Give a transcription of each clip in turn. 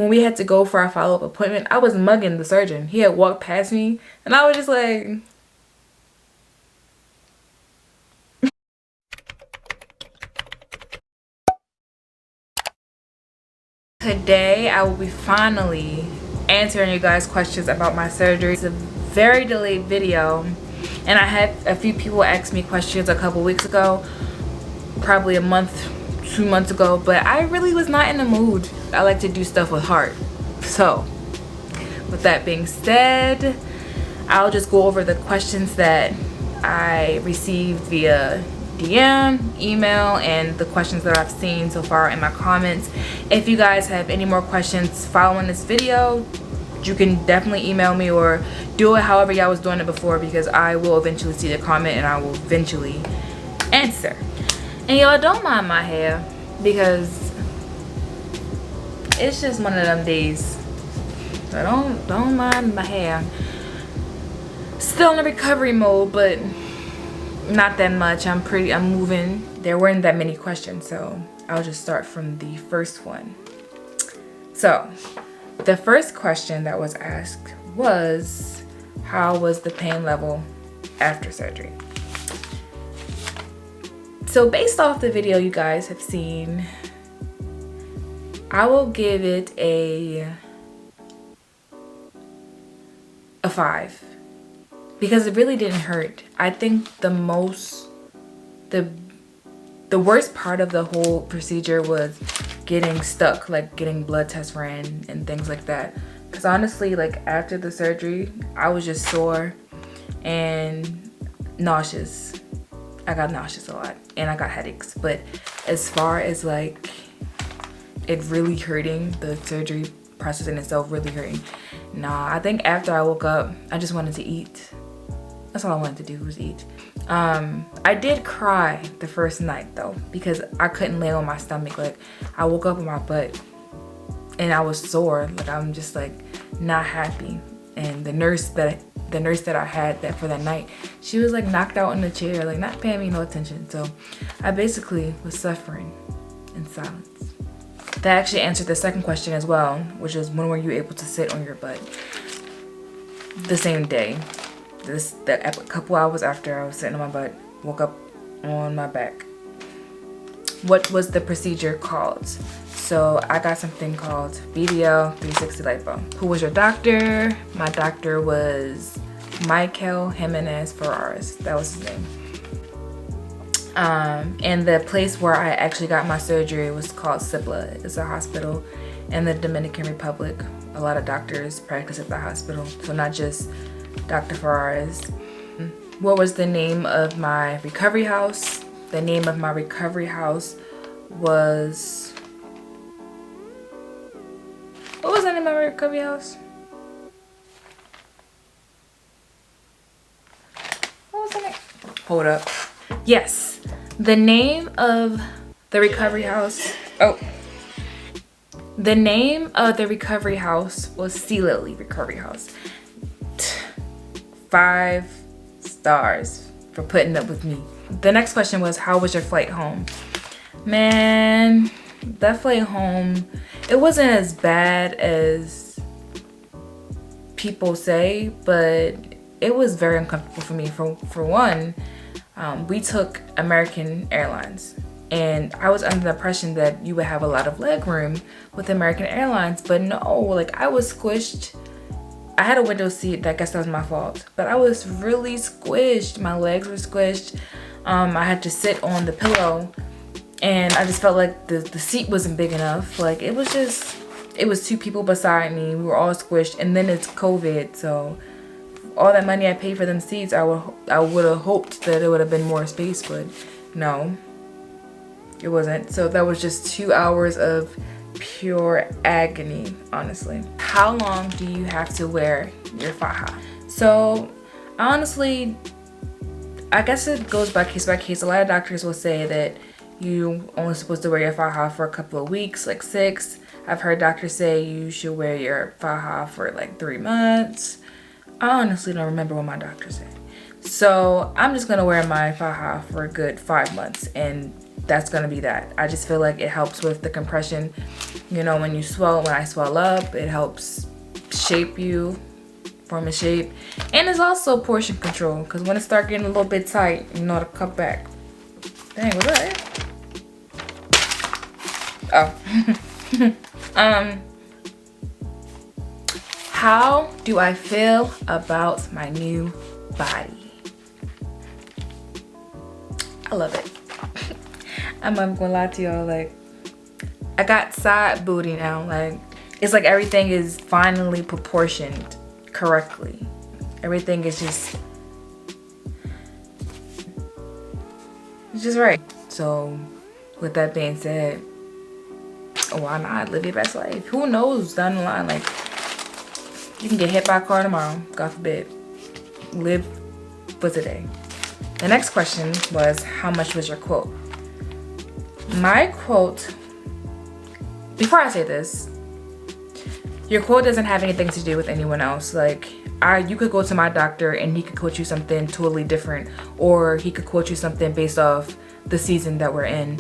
When we had to go for our follow-up appointment, I was mugging the surgeon. He had walked past me and I was just like, today I will be finally answering you guys questions about my surgery. It's a very delayed video and I had a few people ask me questions a couple weeks ago, probably a month, 2 months ago, but I really was not in the mood. I like to do stuff with heart. So with that being said, I'll just go over the questions that I received via DM, email, and the questions that I've seen so far in my comments. If you guys have any more questions following this video, you can definitely email me or do it however y'all was doing it before, because I will eventually see the comment and I will eventually answer. And y'all don't mind my hair because it's just one of them days. So don't mind my hair. Still in a recovery mode, but not that much. I'm moving. There weren't that many questions, so I'll just start from the first one. So the first question that was asked was, how was the pain level after surgery? So based off the video you guys have seen, I will give it a 5 because it really didn't hurt. I think the worst part of the whole procedure was getting stuck, like getting blood tests ran and things like that. Because honestly, like after the surgery, I was just sore and nauseous. I got nauseous a lot and I got headaches. But as far as like it really hurting, the surgery process in itself really hurting, nah. I think after I woke up, I just wanted to eat. That's all I wanted to do was eat. I did cry the first night though, because I couldn't lay on my stomach. Like I woke up on my butt and I was sore. Like I'm just like not happy. And the nurse that I had that for that night, she was like knocked out in the chair, like not paying me no attention. So I basically was suffering in silence. That actually answered the second question as well, which is when were you able to sit on your butt? The same day. A couple hours after I was sitting on my butt, woke up on my back. What was the procedure called? So I got something called BBL 360 lipo. Who was your doctor? My doctor was Michael Jimenez Ferraris. That was his name. And the place where I actually got my surgery was called Cibla. It's a hospital in the Dominican Republic. A lot of doctors practice at the hospital, so not just Dr. Ferraris. What was the name of my recovery house? The name of my recovery house was... What was the name of my recovery house? What was the name? Hold up. Yes, the name of the recovery house. Oh. The name of the recovery house was Sea Lily Recovery House. 5 stars for putting up with me. The next question was, how was your flight home? Man, that flight home, it wasn't as bad as people say, but it was very uncomfortable for me. For one, we took American Airlines, and I was under the impression that you would have a lot of leg room with American Airlines, but no, like I was squished. I had a window seat. I guess that was my fault, but I was really squished. My legs were squished. I had to sit on the pillow and I just felt like the seat wasn't big enough. Like it was 2 people beside me. We were all squished, and then it's COVID, so all that money I paid for them seats, I would have hoped that it would have been more space, but no, it wasn't. So that was just 2 hours of pure agony, honestly. How long do you have to wear your faja? So honestly, I guess it goes by case. A lot of doctors will say that you only supposed to wear your faja for a couple of weeks, like 6. I've heard doctors say you should wear your faja for like 3 months. I honestly don't remember what my doctor said. So I'm just gonna wear my faja for a good 5 months, and that's gonna be that. I just feel like it helps with the compression. You know, when I swell up, it helps shape you, form a shape. And it's also portion control, because when it starts getting a little bit tight, you know how to cut back. Dang, was that it? Oh. How do I feel about my new body? I love it. I'm not gonna lie to y'all, like, I got side booty now. Like, it's like everything is finally proportioned correctly. Everything is just, it's just right. So with that being said, why not live your best life? Who knows down the line, like, you can get hit by a car tomorrow, God forbid. Live for today. The next question was, how much was your quote? My quote, before I say this, your quote doesn't have anything to do with anyone else. Like, you could go to my doctor and he could quote you something totally different, or he could quote you something based off the season that we're in.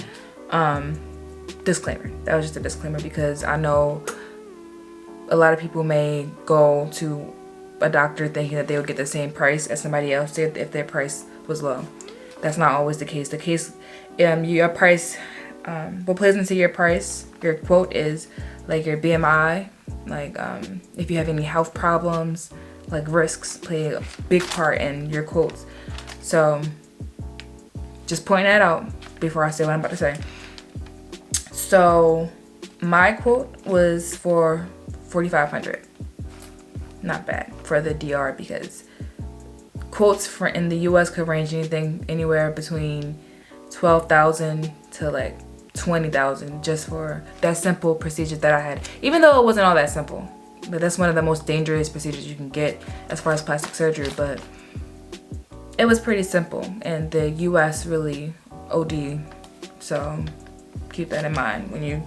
Disclaimer. That was just a disclaimer, because I know a lot of people may go to a doctor thinking that they will get the same price as somebody else if their price was low. That's not always the case. Your price, what plays into your price, your quote, is like your BMI, like if you have any health problems, like risks play a big part in your quotes. So just point that out before I say what I'm about to say. So my quote was for $4,500. Not bad for the DR, because quotes for in the US could range anywhere between $12,000 to like $20,000 just for that simple procedure that I had. Even though it wasn't all that simple, but that's one of the most dangerous procedures you can get as far as plastic surgery. But it was pretty simple, and the US really OD, so keep that in mind when you.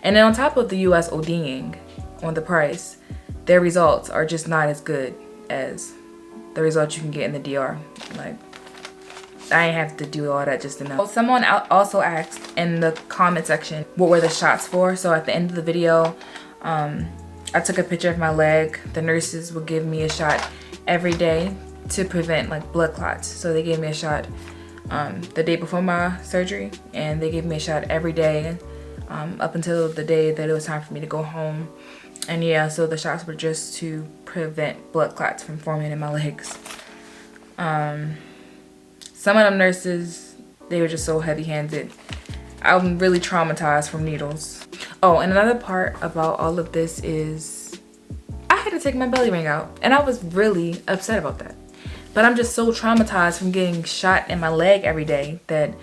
And then on top of the US ODing on the price, their results are just not as good as the results you can get in the DR. Like, I ain't have to do all that just to know. Someone also asked in the comment section what were the shots for. So at the end of the video, I took a picture of my leg. The nurses would give me a shot every day to prevent like blood clots. So they gave me a shot the day before my surgery, and they gave me a shot every day up until the day that it was time for me to go home. And yeah, so the shots were just to prevent blood clots from forming in my legs. Some of them nurses, they were just so heavy-handed. I'm really traumatized from needles. Oh, and another part about all of this is I had to take my belly ring out, and I was really upset about that. But I'm just so traumatized from getting shot in my leg every day that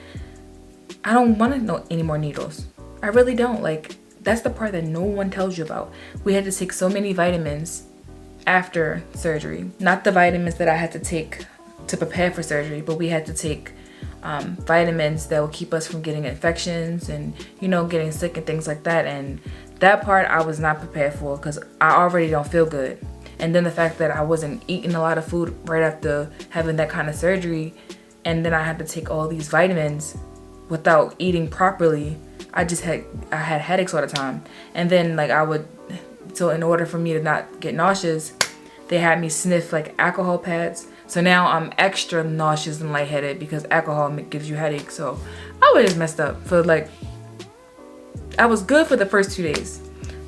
I don't want to know any more needles. I really don't. Like, that's the part that no one tells you about. We had to take so many vitamins after surgery. Not the vitamins that I had to take to prepare for surgery, but we had to take vitamins that will keep us from getting infections and, you know, getting sick and things like that. And that part I was not prepared for, because I already don't feel good. And then the fact that I wasn't eating a lot of food right after having that kind of surgery, and then I had to take all these vitamins without eating properly. I had headaches all the time. And then like so in order for me to not get nauseous, they had me sniff like alcohol pads. So now I'm extra nauseous and lightheaded because alcohol gives you headaches. So I was just messed up for like, I was good for the first 2 days.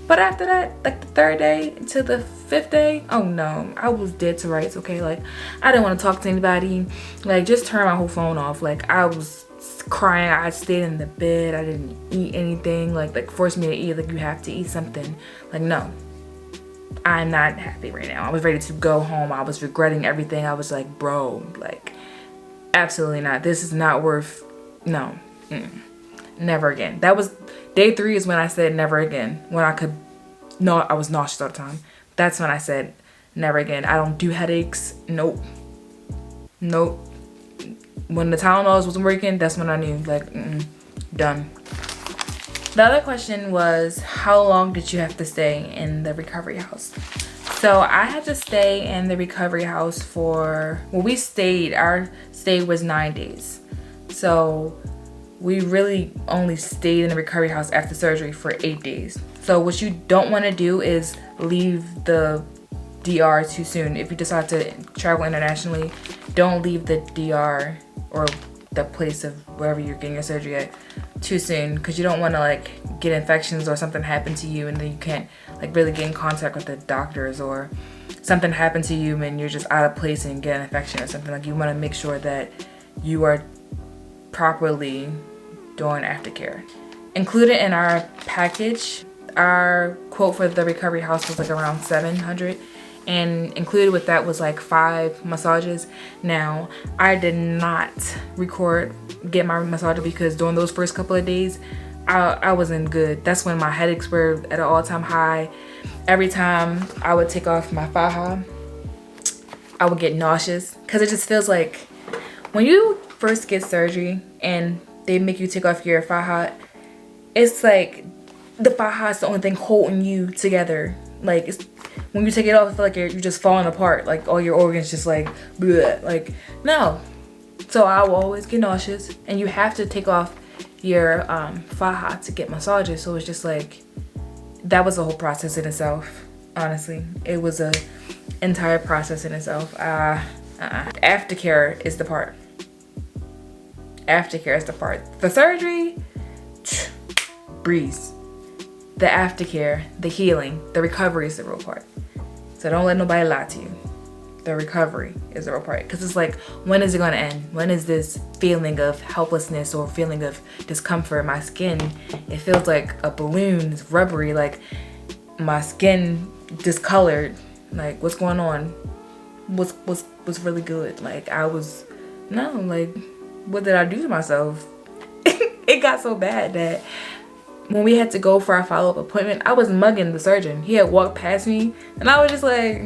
But after that, like the third day to the fifth day, oh no, I was dead to rights, okay? Like, I didn't want to talk to anybody. Like, just turn my whole phone off. Like, I was crying. I stayed in the bed. I didn't eat anything. Like forced me to eat. Like, you have to eat something. Like, no. I'm not happy right now. I was ready to go home. I was regretting everything. I was like, bro, like, absolutely not. This is not worth, no. Never again. That was, day 3 is when I said never again. When I was nauseous all the time. That's when I said never again. I don't do headaches. Nope. When the Tylenols wasn't working, that's when I knew, like, done. The other question was, how long did you have to stay in the recovery house? So I had to stay in the recovery house for, well, our stay was 9 days. So we really only stayed in the recovery house after surgery for 8 days. So what you don't want to do is leave the DR too soon. If you decide to travel internationally, don't leave the DR or the place of wherever you're getting your surgery at too soon, because you don't want to like get infections or something happen to you and then you can't like really get in contact with the doctors, or something happen to you and you're just out of place and get an infection or something. Like, you want to make sure that you are properly doing aftercare. Included in our package, our quote for the recovery house was like around $700, and included with that was like 5 massages. Now, I did not get my massage because during those first couple of days, I wasn't good. That's when my headaches were at an all-time high. Every time I would take off my faja, I would get nauseous, because it just feels like when you first get surgery and they make you take off your faja, it's like the faja is the only thing holding you together. Like, when you take it off, I feel like you're just falling apart. Like, all your organs just like, bleh. Like, no. So I will always get nauseous, and you have to take off your faja to get massages. So it's just like, that was a whole process in itself. Honestly, it was a entire process in itself. Aftercare is the part. Aftercare is the part. The surgery, breeze. The aftercare, the healing, the recovery is the real part. So don't let nobody lie to you. The recovery is the real part. Because it's like, when is it going to end? When is this feeling of helplessness or feeling of discomfort? My skin, it feels like a balloon. It's rubbery. Like, my skin discolored. Like, what's going on? What's really good? Like, like, what did I do to myself? It got so bad that when we had to go for our follow-up appointment, I was mugging the surgeon. He had walked past me, and I was just like,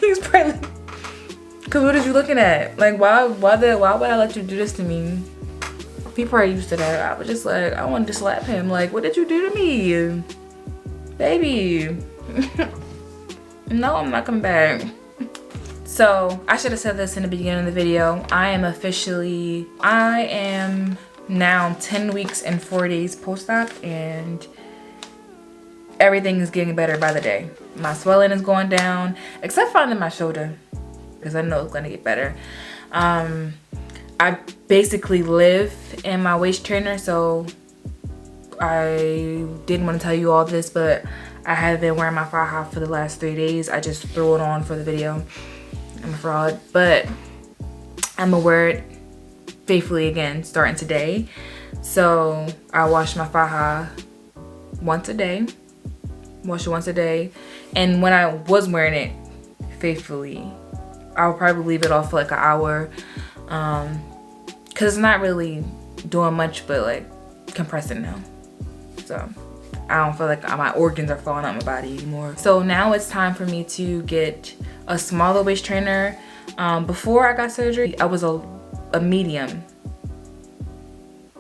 he's probably, because what are you looking at? Like, why would I let you do this to me? He probably used to that. I was just like, I wanted to slap him. Like, what did you do to me? Baby. No, I'm not coming back. So, I should have said this in the beginning of the video. I am now 10 weeks and 4 days post-op, and everything is getting better by the day. My swelling is going down, except for under my shoulder, because I know it's going to get better. I basically live in my waist trainer, so I didn't want to tell you all this, but I have been wearing my faja for the last 3 days. I just threw it on for the video. I'm a fraud, but I'm gonna wear it faithfully again starting today. So I wash my faja once a day. Wash it once a day. And when I was wearing it faithfully, I'll probably leave it off for like an hour. Cause it's not really doing much but like compressing now. So I don't feel like my organs are falling out my body anymore. So now it's time for me to get a smaller waist trainer. Before I got surgery, I was a medium.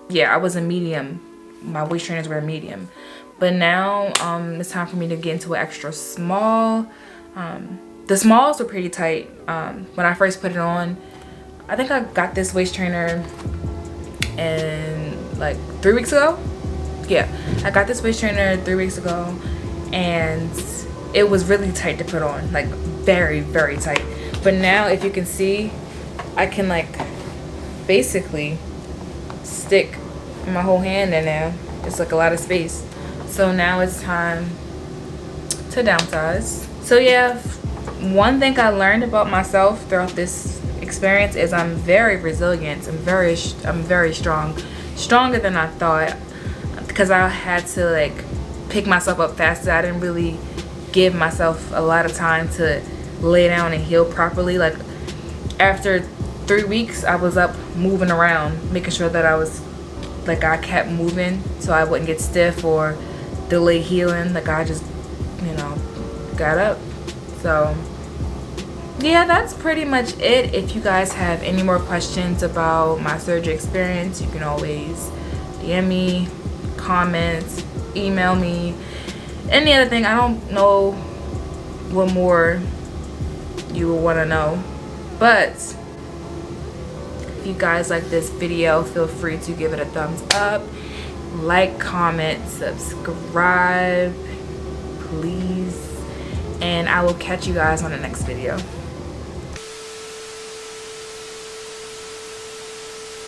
Yeah, I was a medium. My waist trainers were a medium. But now it's time for me to get into an extra small. The smalls were pretty tight when I first put it on. I think I got this waist trainer in like 3 weeks ago. Yeah, I got this waist trainer 3 weeks ago, and it was really tight to put on, like very, very tight. But now, if you can see, I can like basically stick my whole hand in there. It's like a lot of space. So now it's time to downsize. So yeah, one thing I learned about myself throughout this experience is I'm very resilient. I'm very strong, stronger than I thought, because I had to like pick myself up faster. I didn't really give myself a lot of time to lay down and heal properly. Like, after 3 weeks, I was up moving around, making sure that I kept moving so I wouldn't get stiff or delay healing. Like, I just, got up. So yeah, that's pretty much it. If you guys have any more questions about my surgery experience, you can always DM me, comment, email me, any other thing. I don't know what more you will want to know, but If you guys like this video, feel free to give it a thumbs up, like, comment, subscribe, please. And I will catch you guys on the next video.